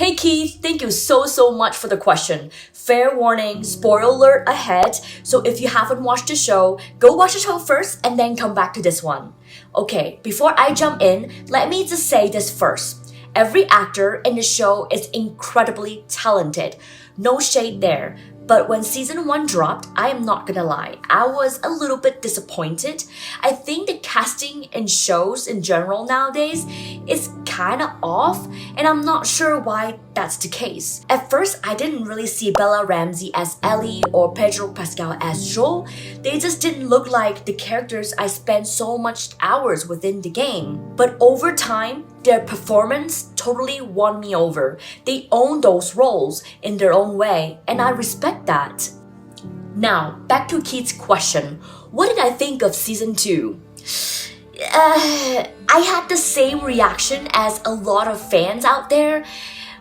Hey Keith, thank you so much for the question. Fair warning, spoiler alert ahead. So if you haven't watched the show, go watch the show first and then come back to this one. Okay, before I jump in, let me just say this first. Every actor in the show is incredibly talented. No shade there. But when season 1 dropped, I am not gonna lie, I was a little bit disappointed. I think the casting in shows in general nowadays is kinda off, and I'm not sure why that's the case. At first, I didn't really see Bella Ramsey as Ellie or Pedro Pascal as Joel. They just didn't look like the characters I spent so much hours within the game. But over time, their performance totally won me over. They own those roles in their own way, and I respect that. Now, back to Keith's question. What did I think of season 2? I had the same reaction as a lot of fans out there.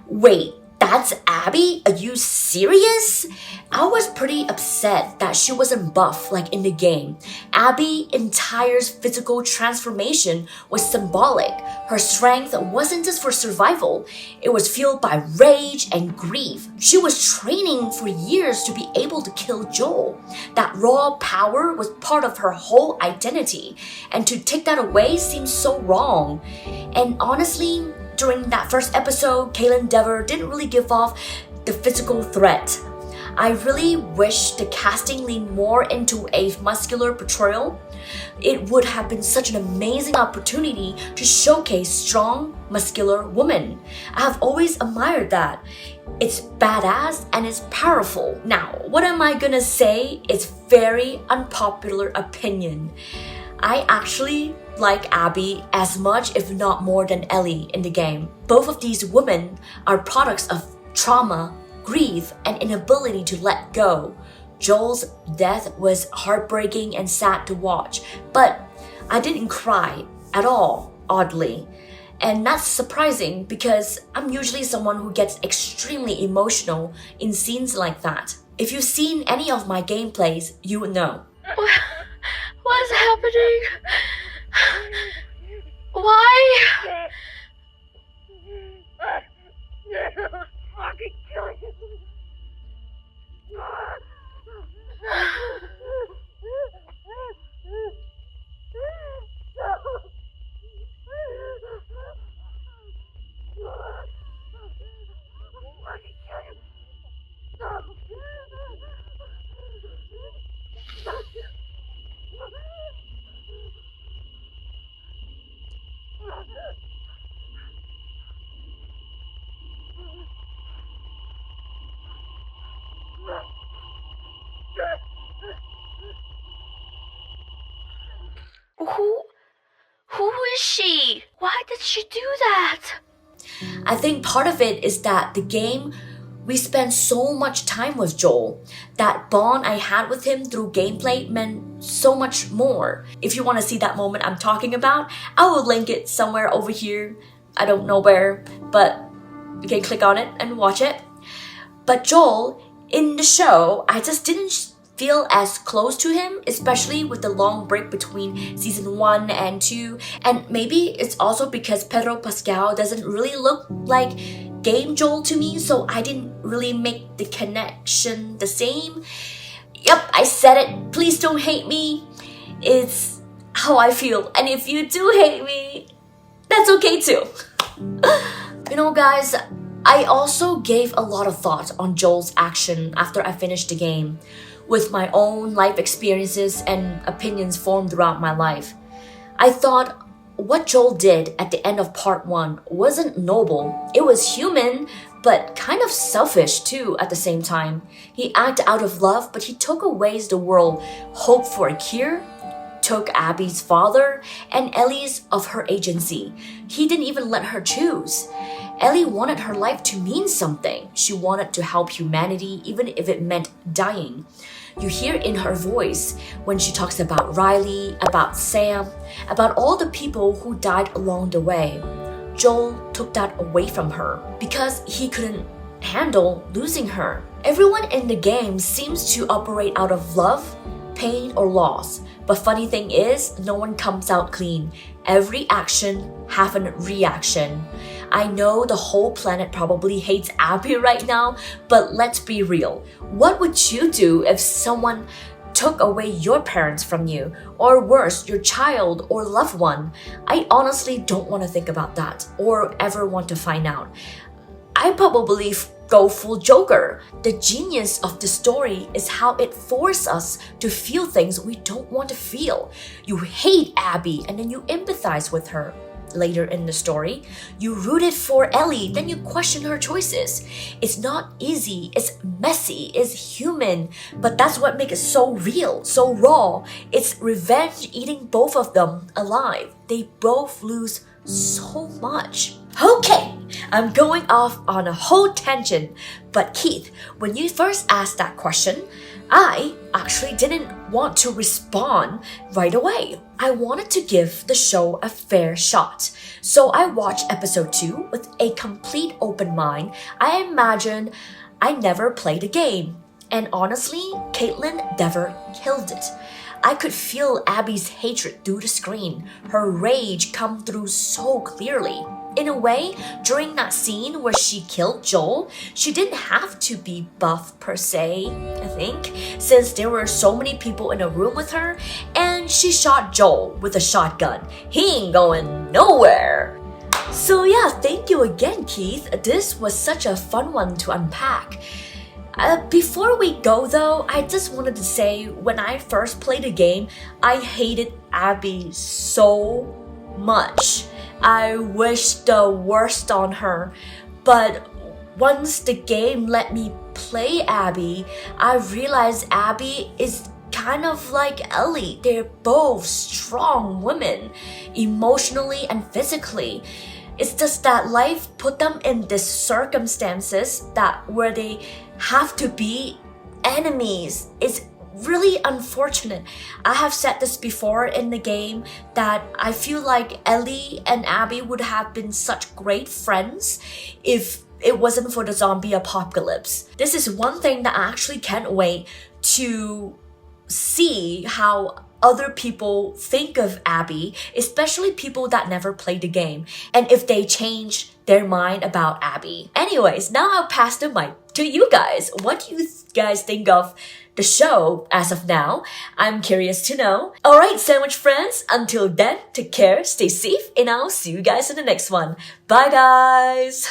Wait, that's Abby? Are you serious? I was pretty upset that she wasn't buff like in the game. Abby's entire physical transformation was symbolic. Her strength wasn't just for survival, it was fueled by rage and grief. She was training for years to be able to kill Joel. That raw power was part of her whole identity, and to take that away seems so wrong. And honestly, during that first episode, Kaitlyn Dever didn't really give off the physical threat. I really wish the casting leaned more into a muscular portrayal. It would have been such an amazing opportunity to showcase strong, muscular women. I have always admired that. It's badass and it's powerful. Now, what am I gonna say? It's very unpopular opinion. I actually like Abby as much, if not more, than Ellie in the game. Both of these women are products of trauma, grief, and inability to let go. Joel's death was heartbreaking and sad to watch, but I didn't cry at all, oddly. And that's surprising because I'm usually someone who gets extremely emotional in scenes like that. If you've seen any of my gameplays, you would know. What's happening? Why? Fucking kill you. Who is she? Why did she do that? I think part of it is that the game, we spent so much time with Joel. That bond I had with him through gameplay meant so much more. If you want to see that moment I'm talking about, I will link it somewhere over here. I don't know where, but you can click on it and watch it. But Joel, in the show, I just didn't feel as close to him, especially with the long break between season 1 and 2. And maybe it's also because Pedro Pascal doesn't really look like game Joel to me, so I didn't really make the connection the same. Yep, I said it. Please don't hate me. It's how I feel. And if you do hate me, that's okay too. You know, guys, I also gave a lot of thought on Joel's action after I finished the game, with my own life experiences and opinions formed throughout my life. I thought what Joel did at the end of part 1 wasn't noble. It was human, but kind of selfish too at the same time. He acted out of love, but he took away the world hope for a cure, took Abby's father, and Ellie's of her agency. He didn't even let her choose. Ellie wanted her life to mean something. She wanted to help humanity, even if it meant dying. You hear in her voice when she talks about Riley, about Sam, about all the people who died along the way. Joel took that away from her because he couldn't handle losing her. Everyone in the game seems to operate out of love, pain, or loss. But funny thing is, no one comes out clean. Every action have a reaction. I know the whole planet probably hates Abby right now, but let's be real. What would you do if someone took away your parents from you, or worse, your child or loved one? I honestly don't want to think about that or ever want to find out. I probably go full Joker. The genius of the story is how it forces us to feel things we don't want to feel. You hate Abby and then you empathize with her. Later in the story, you rooted for Ellie, then you question her choices. It's not easy, it's messy, it's human, but that's what makes it so real, so raw. It's revenge eating both of them alive. They both lose so much. Okay, I'm going off on a whole tangent, but Keith, when you first asked that question, I actually didn't want to respond right away. I wanted to give the show a fair shot. So I watched episode 2 with a complete open mind. I imagine I never played a game. And honestly, Caitlin never killed it. I could feel Abby's hatred through the screen, her rage come through so clearly. In a way, during that scene where she killed Joel, she didn't have to be buff per se, I think, since there were so many people in a room with her, and she shot Joel with a shotgun. He ain't going nowhere. So yeah, thank you again, Keith. This was such a fun one to unpack. Before we go though, I just wanted to say when I first played the game, I hated Abby so much. I wished the worst on her. But once the game let me play Abby, I realized Abby is kind of like Ellie. They're both strong women, emotionally and physically. It's just that life put them in these circumstances where they have to be enemies. It's really unfortunate. I have said this before in the game that I feel like Ellie and Abby would have been such great friends if it wasn't for the zombie apocalypse. This is one thing that I actually can't wait to see how other people think of Abby, especially people that never played the game, and if they change their mind about Abby. Anyways, now I'll pass the mic to you guys. What do you guys think of the show as of now? I'm curious to know. Alright, sandwich friends, until then, take care, stay safe, and I'll see you guys in the next one. Bye guys!